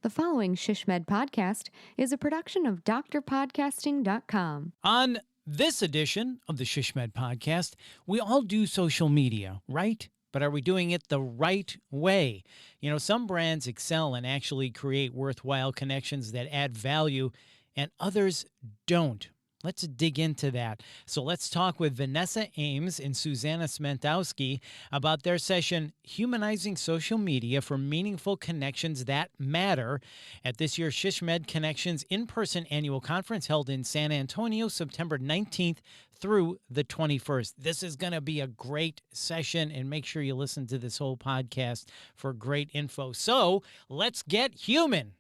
The following ShishMed podcast is a production of drpodcasting.com. On this edition of the ShishMed podcast, we all do social media, right? But are we doing it the right way? You know, some brands excel and actually create worthwhile connections that add value, and others don't. Let's dig into that. So let's talk with Vanessa Ames and Susanna Smentowski about their session, Humanizing Social Media for Meaningful Connections That Matter, at this year's ShishMed Connections in-person annual conference held in San Antonio, September 19th through the 21st. This is going to be a great session, and make sure you listen to this whole podcast for great info. So let's get human.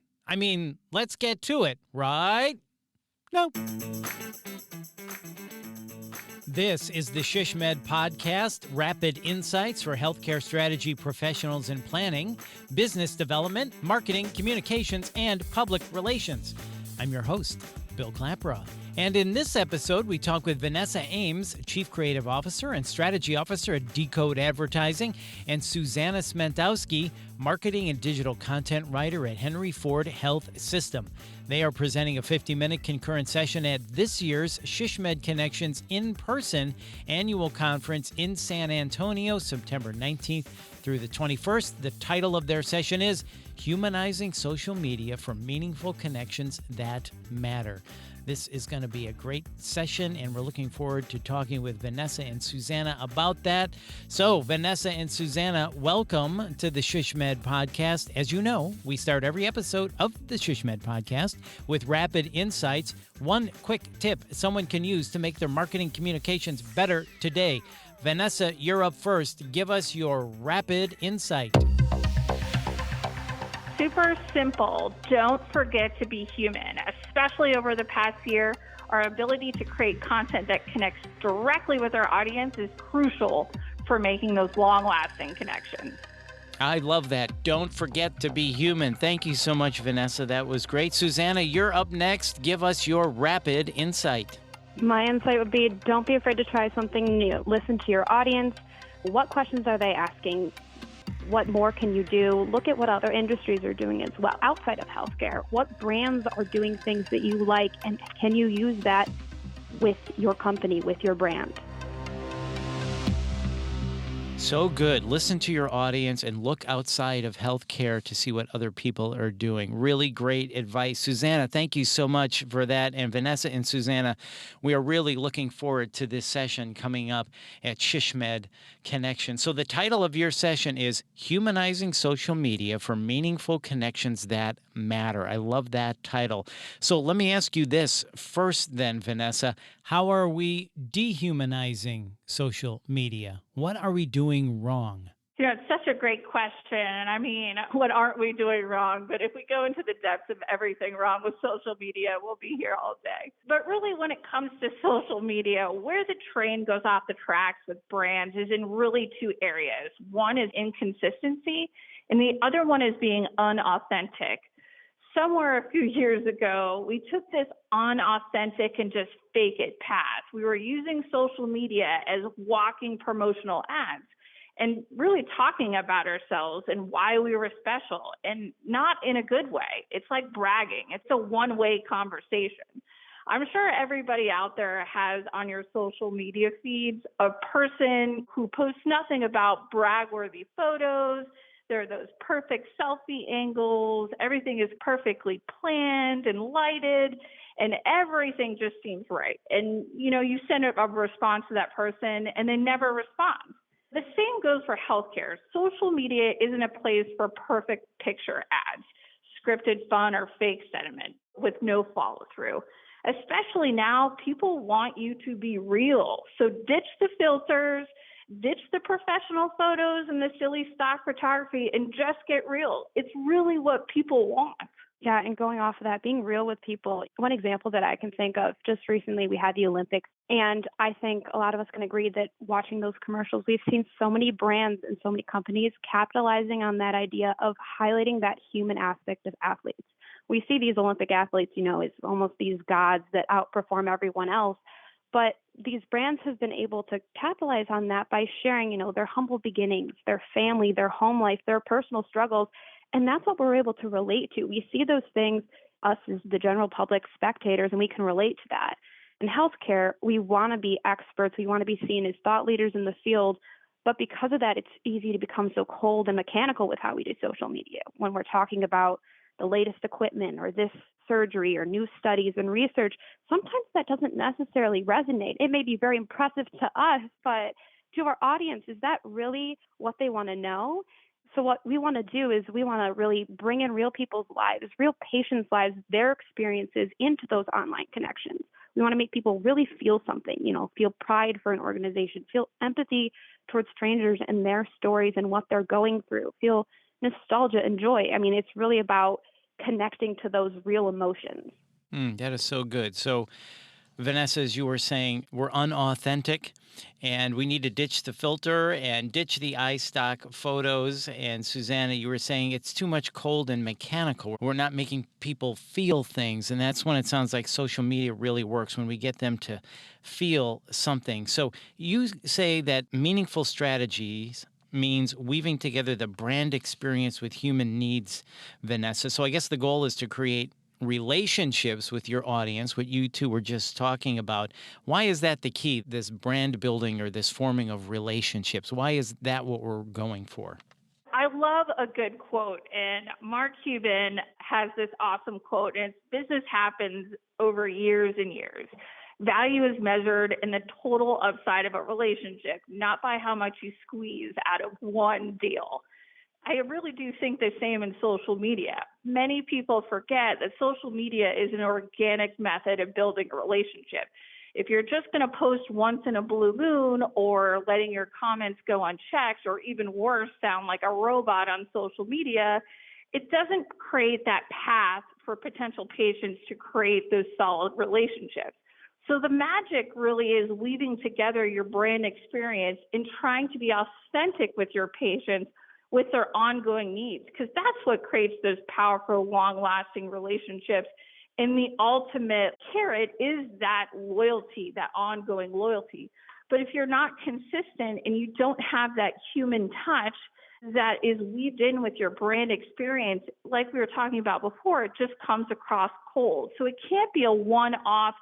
Let's get to it, right? No. This is the ShishMed podcast, rapid insights for healthcare strategy professionals in planning, business development, marketing, communications, and public relations. I'm your host, Bill Klaproth. And in this episode, we talk with Vanessa Ames, Chief Creative Officer and Strategy Officer at Decode Advertising, and Susanna Smentowski, Marketing and Digital Content Writer at Henry Ford Health System. They are presenting a 50-minute concurrent session at this year's ShishMed Connections in-person annual conference in San Antonio, September 19th through the 21st. The title of their session is Humanizing Social Media for Meaningful Connections That Matter. This is going to be a great session, and we're looking forward to talking with Vanessa and Susanna about that. So, Vanessa and Susanna, welcome to the ShishMed podcast. As you know, we start every episode of the ShishMed podcast with rapid insights. One quick tip someone can use to make their marketing communications better today. Vanessa, you're up first. Give us your rapid insight. Super simple. Don't forget to be human. Especially over the past year, our ability to create content that connects directly with our audience is crucial for making those long-lasting connections. I love that. Don't forget to be human. Thank you so much, Vanessa. That was great. Susanna, you're up next. Give us your rapid insight. My insight would be, don't be afraid to try something new. Listen to your audience. What questions are they asking? What more can you do? Look at what other industries are doing as well outside of healthcare. What brands are doing things that you like, and can you use that with your company, with your brand? So good. Listen to your audience and look outside of healthcare to see what other people are doing. Really great advice. Susanna, thank you so much for that. And Vanessa and Susanna, we are really looking forward to this session coming up at ShishMed Connection. So the title of your session is Humanizing Social Media for Meaningful Connections That Matter. I love that title. So let me ask you this first then, Vanessa. How are we dehumanizing social media? What are we doing wrong? You know, it's such a great question. What aren't we doing wrong? But if we go into the depths of everything wrong with social media, we'll be here all day. But really, when it comes to social media, where the train goes off the tracks with brands is in really two areas. One is inconsistency, and the other one is being unauthentic. Somewhere a few years ago, we took this unauthentic and just fake it path. We were using social media as walking promotional ads and really talking about ourselves and why we were special, and not in a good way. It's like bragging. It's a one-way conversation. I'm sure everybody out there has on your social media feeds a person who posts nothing about brag-worthy photos. There are those perfect selfie angles. Everything is perfectly planned and lighted, and everything just seems right. And, you send a response to that person, and they never respond. The same goes for healthcare. Social media isn't a place for perfect picture ads, scripted fun, or fake sentiment with no follow-through. Especially now, people want you to be real. So ditch the filters, ditch the professional photos and the silly stock photography, and just get real. It's really what people want. Yeah, and going off of that, being real with people. One example that I can think of, just recently we had the Olympics, and I think a lot of us can agree that watching those commercials, we've seen so many brands and so many companies capitalizing on that idea of highlighting that human aspect of athletes. We see these Olympic athletes, as almost these gods that outperform everyone else. But these brands have been able to capitalize on that by sharing, their humble beginnings, their family, their home life, their personal struggles, And that's what we're able to relate to. We see those things, us as the general public spectators, and we can relate to that. In healthcare, we want to be experts. We want to be seen as thought leaders in the field. But because of that, it's easy to become so cold and mechanical with how we do social media. When we're talking about the latest equipment or this surgery or new studies and research, sometimes that doesn't necessarily resonate. It may be very impressive to us, but to our audience, is that really what they want to know? So what we want to do is we want to really bring in real people's lives, real patients' lives, their experiences into those online connections. We want to make people really feel something, feel pride for an organization, feel empathy towards strangers and their stories and what they're going through, feel nostalgia and joy. I mean, it's really about connecting to those real emotions. That is so good. So, Vanessa, as you were saying, we're unauthentic and we need to ditch the filter and ditch the iStock photos. And Susanna, you were saying it's too much cold and mechanical. We're not making people feel things. And that's when it sounds like social media really works, when we get them to feel something. So you say that meaningful strategies means weaving together the brand experience with human needs, Vanessa. So I guess the goal is to create relationships with your audience, what you two were just talking about. Why is that the key, this brand building or this forming of relationships? Why is that what we're going for? I love a good quote, and Mark Cuban has this awesome quote, and it's business happens over years and years. Value is measured in the total upside of a relationship, not by how much you squeeze out of one deal. I really do think the same in social media. Many people forget that social media is an organic method of building a relationship. If you're just going to post once in a blue moon or letting your comments go unchecked, or even worse, sound like a robot on social media, it doesn't create that path for potential patients to create those solid relationships. So the magic really is weaving together your brand experience and trying to be authentic with your patients with their ongoing needs, because that's what creates those powerful, long-lasting relationships. And the ultimate carrot is that loyalty, that ongoing loyalty. But if you're not consistent and you don't have that human touch that is weaved in with your brand experience, like we were talking about before, it just comes across cold. So it can't be a one-off,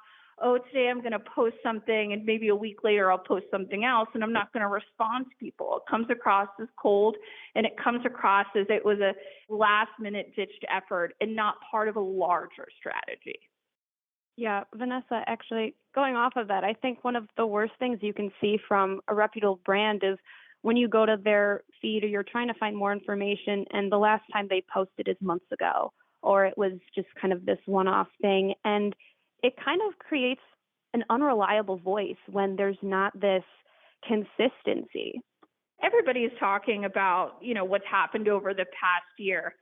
oh, today I'm going to post something and maybe a week later I'll post something else and I'm not going to respond to people. It comes across as cold, and it comes across as it was a last minute ditched effort and not part of a larger strategy. Yeah, Vanessa, actually, going off of that, I think one of the worst things you can see from a reputable brand is when you go to their feed or you're trying to find more information and the last time they posted is months ago, or it was just kind of this one-off thing. And it kind of creates an unreliable voice when there's not this consistency. Everybody is talking about, what's happened over the past year.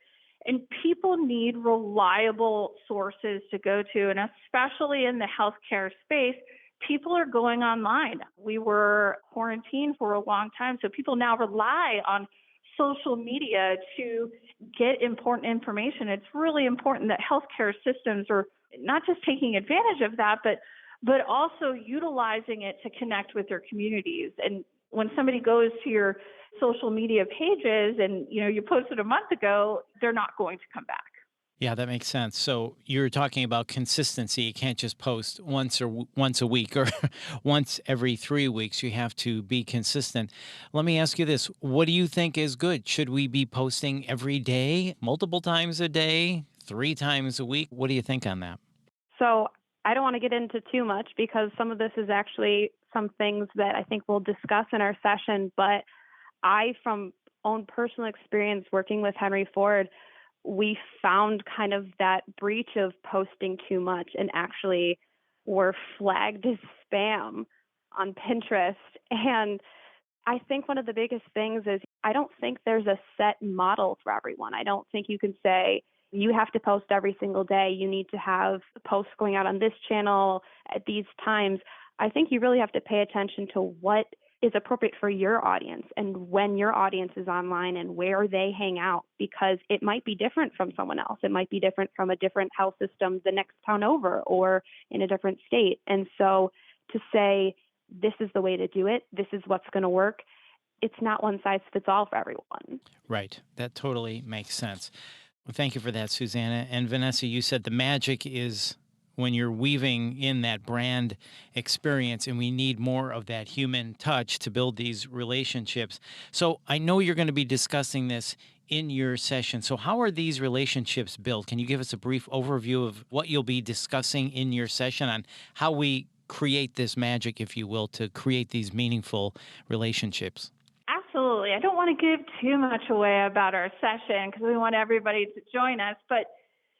And people need reliable sources to go to. And especially in the healthcare space, people are going online. We were quarantined for a long time, so people now rely on social media to get important information. It's really important that healthcare systems are not just taking advantage of that, but also utilizing it to connect with their communities. And when somebody goes to your social media pages and you posted a month ago, they're not going to come back. Yeah, that makes sense. So you're talking about consistency. You can't just post once a week or once every 3 weeks. You have to be consistent. Let me ask you this. What do you think is good? Should we be posting every day, multiple times a day, 3 times a week? What do you think on that? So I don't want to get into too much because some of this is actually some things that I think we'll discuss in our session. But from own personal experience working with Henry Ford, we found kind of that breach of posting too much and actually were flagged as spam on Pinterest. And I think one of the biggest things is I don't think there's a set model for everyone. I don't think you can say you have to post every single day. You need to have posts going out on this channel at these times. I think you really have to pay attention to what is appropriate for your audience and when your audience is online and where they hang out, because it might be different from someone else. It might be different from a different health system the next town over or in a different state. And so to say, this is the way to do it, this is what's going to work, it's not one size fits all for everyone. Right. That totally makes sense. Well, thank you for that, Susanna. And Vanessa, you said the magic is when you're weaving in that brand experience, and we need more of that human touch to build these relationships. So I know you're going to be discussing this in your session. So, how are these relationships built? Can you give us a brief overview of what you'll be discussing in your session on how we create this magic, if you will, to create these meaningful relationships? Absolutely. I don't want to give too much away about our session because we want everybody to join us. But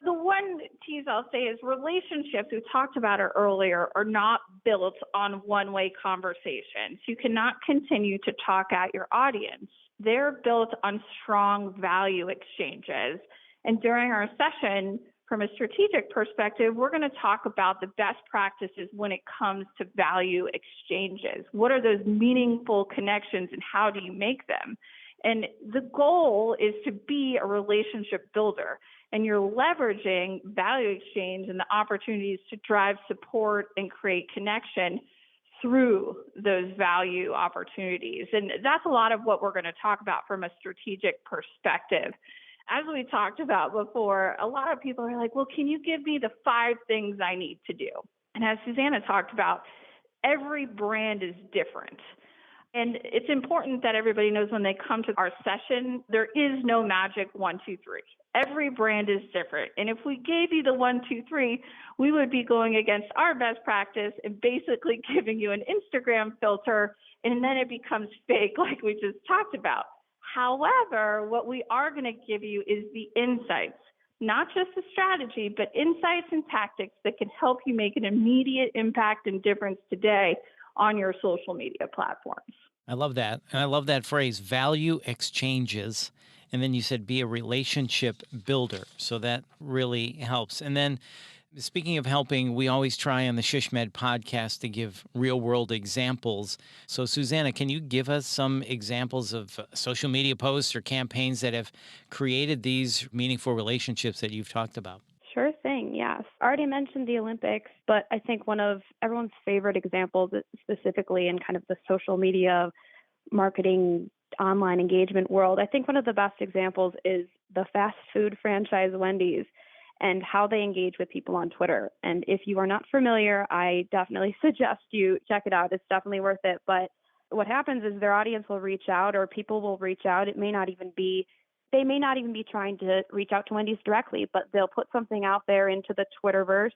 the one tease I'll say is relationships, we talked about it earlier, are not built on one-way conversations. You cannot continue to talk at your audience. They're built on strong value exchanges. And during our session, from a strategic perspective, we're going to talk about the best practices when it comes to value exchanges. What are those meaningful connections and how do you make them? And the goal is to be a relationship builder, and you're leveraging value exchange and the opportunities to drive support and create connection through those value opportunities. And that's a lot of what we're going to talk about from a strategic perspective. As we talked about before, a lot of people are like, well, can you give me the 5 things I need to do? And as Susanna talked about, every brand is different. And it's important that everybody knows when they come to our session, there is no magic 1, 2, 3. Every brand is different. And if we gave you the 1, 2, 3, we would be going against our best practice and basically giving you an Instagram filter, and then it becomes fake like we just talked about. However, what we are going to give you is the insights, not just the strategy, but insights and tactics that can help you make an immediate impact and difference today on your social media platforms. I love that. And I love that phrase, value exchanges. And then you said be a relationship builder. So that really helps. And then speaking of helping, we always try on the ShishMed podcast to give real world examples. So, Susanna, can you give us some examples of social media posts or campaigns that have created these meaningful relationships that you've talked about? Sure thing, yes. I already mentioned the Olympics, but I think one of everyone's favorite examples, specifically in kind of the social media marketing online engagement world, I think one of the best examples is the fast food franchise Wendy's and how they engage with people on Twitter. And if you are not familiar, I definitely suggest you check it out. It's definitely worth it. But what happens is their audience will reach out, or people will reach out. They may not even be trying to reach out to Wendy's directly, but they'll put something out there into the Twitterverse,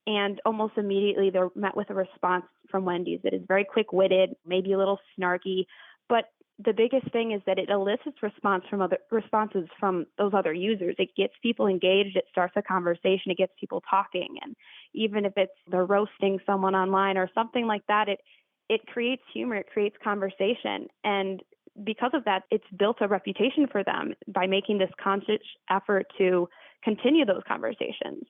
and almost immediately they're met with a response from Wendy's that is very quick-witted, maybe a little snarky. But the biggest thing is that it elicits responses from those other users. It gets people engaged. It starts a conversation. It gets people talking. And even if it's they're roasting someone online or something like that, it creates humor. It creates conversation. And because of that, it's built a reputation for them by making this conscious effort to continue those conversations.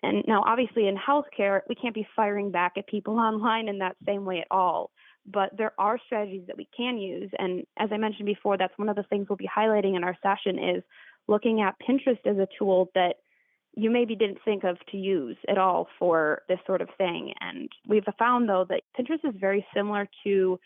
And now, obviously, in healthcare, we can't be firing back at people online in that same way at all. But there are strategies that we can use. And as I mentioned before, that's one of the things we'll be highlighting in our session is looking at Pinterest as a tool that you maybe didn't think of to use at all for this sort of thing. And we've found, though, that Pinterest is very similar to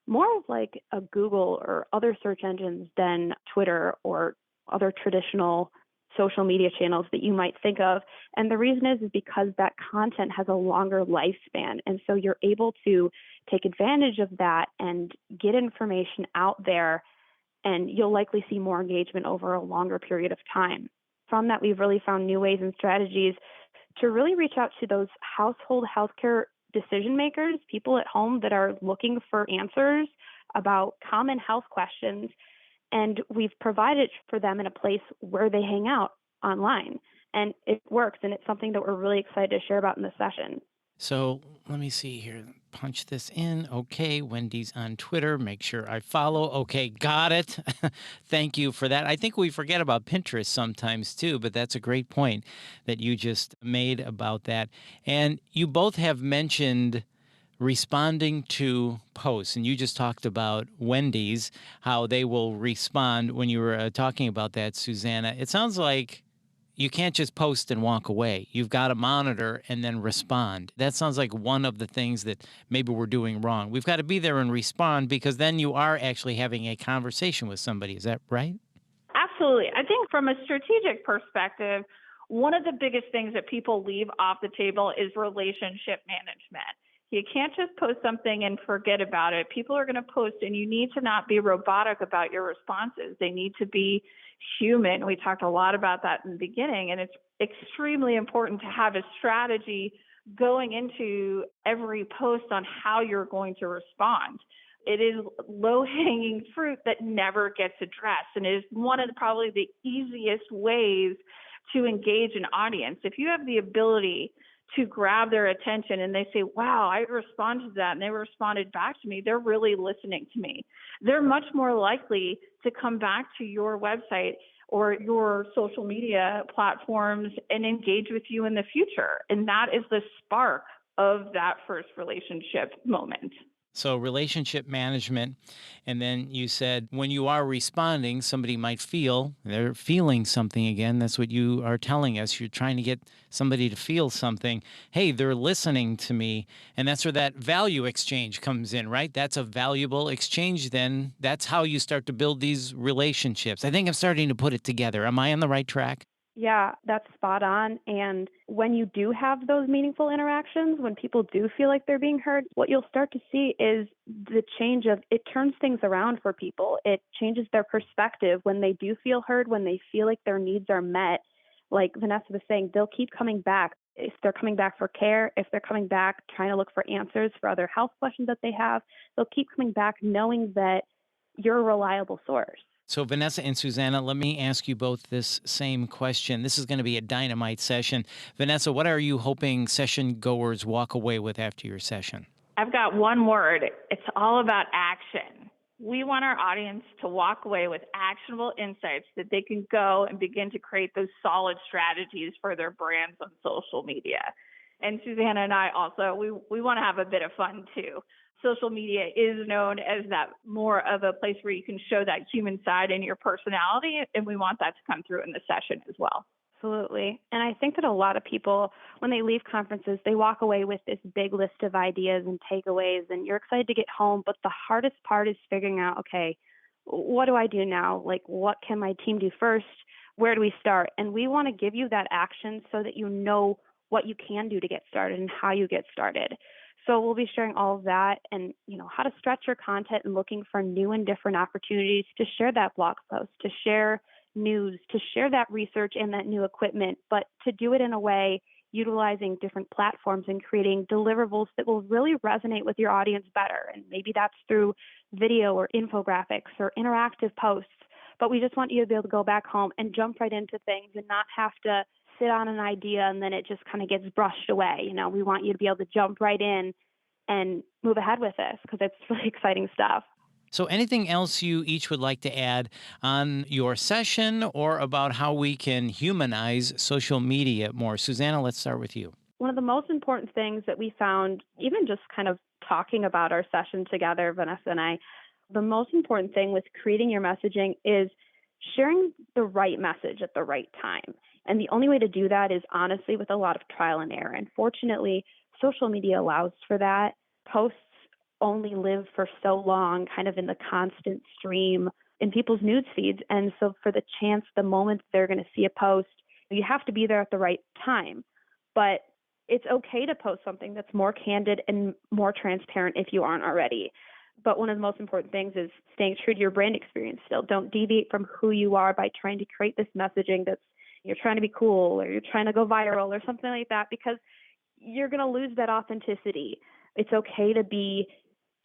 more of like a Google or other search engines than Twitter or other traditional social media channels that you might think of. And the reason is because that content has a longer lifespan. And so you're able to take advantage of that and get information out there, and you'll likely see more engagement over a longer period of time. From that, we've really found new ways and strategies to really reach out to those household healthcare decision makers, people at home that are looking for answers about common health questions. And we've provided for them in a place where they hang out online. And it works, and it's something that we're really excited to share about in the session. So let me see here. Punch this in. Okay, Wendy's on Twitter. Make sure I follow. Okay, got it. Thank you for that. I think we forget about Pinterest sometimes too, but that's a great point that you just made about that. And you both have mentioned responding to posts, and you just talked about Wendy's, how they will respond when you were talking about that, Susanna. It sounds like You can't just post and walk away. You've got to monitor and then respond. That sounds like one of the things that maybe we're doing wrong. We've got to be there and respond because then you are actually having a conversation with somebody. Is that right? Absolutely. I think from a strategic perspective, one of the biggest things that people leave off the table is relationship management. You can't just post something and forget about it. People are going to post, and you need to not be robotic about your responses. They need to be human. We talked a lot about that in the beginning, and it's extremely important to have a strategy going into every post on how you're going to respond. It is low hanging fruit that never gets addressed, and it is one of probably the easiest ways to engage an audience. If you have the ability to grab their attention and they say, wow, I responded to that and they responded back to me, they're really listening to me. They're much more likely to come back to your website or your social media platforms and engage with you in the future. And that is the spark of that first relationship moment. So, relationship management. And then you said when you are responding, somebody might feel they're feeling something again. That's what you are telling us. You're trying to get somebody to feel something. Hey, they're listening to me. And that's where that value exchange comes in, right? That's a valuable exchange. Then that's how you start to build these relationships. I think I'm starting to put it together. Am I on the right track? Yeah, that's spot on. And when you do have those meaningful interactions, when people do feel like they're being heard, what you'll start to see is the change of it turns things around for people. It changes their perspective when they do feel heard, when they feel like their needs are met. Like Vanessa was saying, they'll keep coming back. If they're coming back for care, if they're coming back trying to look for answers for other health questions that they have, they'll keep coming back knowing that you're a reliable source. So, Vanessa and Susanna, let me ask you both this same question. This is going to be a dynamite session. Vanessa, what are you hoping session goers walk away with after your session? I've got one word. It's all about action. We want our audience to walk away with actionable insights that they can go and begin to create those solid strategies for their brands on social media. And Susanna and I also, we want to have a bit of fun too. Social media is known as that more of a place where you can show that human side in your personality, and we want that to come through in the session as well. Absolutely. And I think that a lot of people, when they leave conferences, they walk away with this big list of ideas and takeaways, and you're excited to get home. But the hardest part is figuring out, okay, what do I do now? Like, what can my team do first? Where do we start? And we want to give you that action so that you know what you can do to get started and how you get started. So we'll be sharing all of that and, how to stretch your content and looking for new and different opportunities to share that blog post, to share news, to share that research and that new equipment, but to do it in a way utilizing different platforms and creating deliverables that will really resonate with your audience better. And maybe that's through video or infographics or interactive posts. But we just want you to be able to go back home and jump right into things and not have to sit on an idea and then it just kind of gets brushed away. We want you to be able to jump right in and move ahead with this because it's really exciting stuff. So, anything else you each would like to add on your session or about how we can humanize social media more? Susanna, let's start with you. One of the most important things that we found, even just kind of talking about our session together, Vanessa and I, the most important thing with creating your messaging is sharing the right message at the right time. And the only way to do that is honestly with a lot of trial and error. And fortunately, social media allows for that. Posts only live for so long, kind of in the constant stream in people's news feeds. And so for the moment they're going to see a post, you have to be there at the right time. But it's okay to post something that's more candid and more transparent if you aren't already. But one of the most important things is staying true to your brand experience still. Don't deviate from who you are by trying to create this messaging that's you're trying to be cool or you're trying to go viral or something like that, because you're going to lose that authenticity. It's okay to be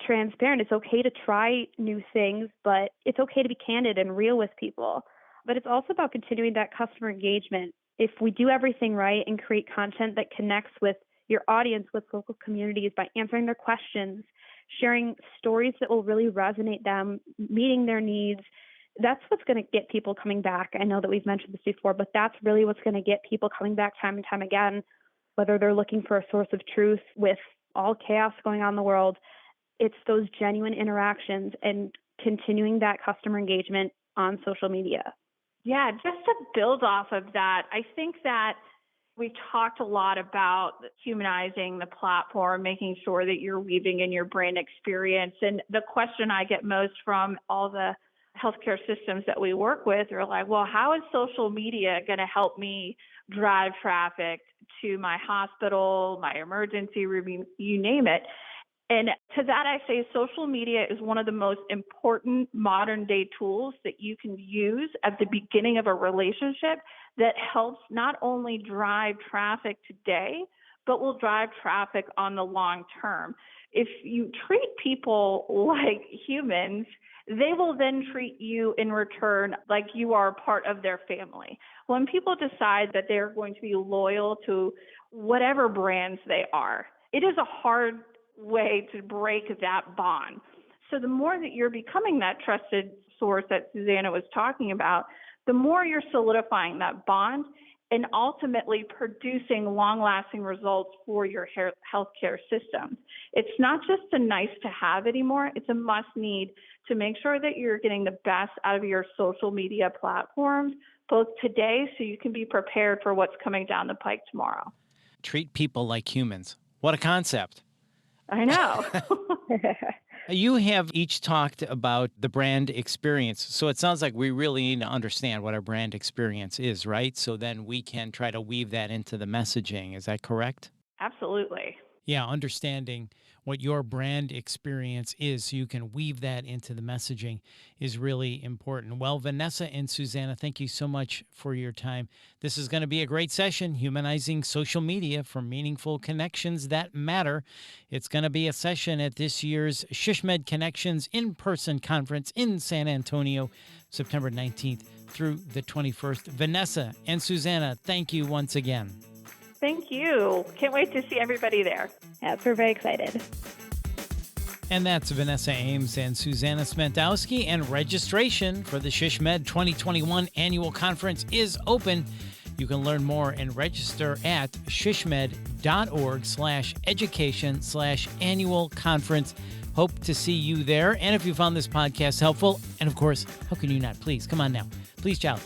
transparent. It's okay to try new things, but it's okay to be candid and real with people. But it's also about continuing that customer engagement. If we do everything right and create content that connects with your audience, with local communities by answering their questions, sharing stories that will really resonate them, meeting their needs, that's what's going to get people coming back. I know that we've mentioned this before, but that's really what's going to get people coming back time and time again, whether they're looking for a source of truth with all chaos going on in the world. It's those genuine interactions and continuing that customer engagement on social media. Yeah, just to build off of that, I think that we talked a lot about humanizing the platform, making sure that you're weaving in your brand experience. And the question I get most from all the healthcare systems that we work with are like, well, how is social media going to help me drive traffic to my hospital, my emergency room, you name it? And to that, I say social media is one of the most important modern day tools that you can use at the beginning of a relationship that helps not only drive traffic today, but will drive traffic on the long term. If you treat people like humans, they will then treat you in return like you are part of their family. When people decide that they're going to be loyal to whatever brands they are, it is a hard way to break that bond. So the more that you're becoming that trusted source that Susanna was talking about, the more you're solidifying that bond and ultimately producing long-lasting results for your healthcare system. It's not just a nice to have anymore, it's a must need to make sure that you're getting the best out of your social media platforms, both today so you can be prepared for what's coming down the pike tomorrow. Treat people like humans. What a concept. I know. You have each talked about the brand experience. So it sounds like we really need to understand what our brand experience is, right? So then we can try to weave that into the messaging. Is that correct? Absolutely. Yeah, understanding what your brand experience is so you can weave that into the messaging is really important. Well, Vanessa and Susanna, thank you so much for your time. This is going to be a great session, Humanizing Social Media for Meaningful Connections That Matter. It's going to be a session at this year's SHISHMED Connections in-person conference in San Antonio, September 19th through the 21st. Vanessa and Susanna, thank you once again. Thank you. Can't wait to see everybody there. Yes, we're very excited. And that's Vanessa Ames and Susanna Smentowski. And registration for the SHISHMED 2021 annual conference is open. You can learn more and register at shishmed.org/education/annual conference. Hope to see you there. And if you found this podcast helpful, and of course, how can you not? Please, come on now. Please, child.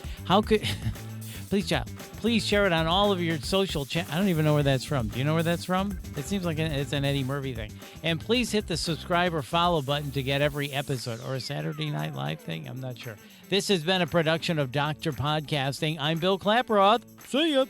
Please share it on all of your social channels. I don't even know where that's from. Do you know where that's from? It seems like it's an Eddie Murphy thing. And please hit the subscribe or follow button to get every episode, or a Saturday Night Live thing. I'm not sure. This has been a production of Dr. Podcasting. I'm Bill Klaproth. See ya.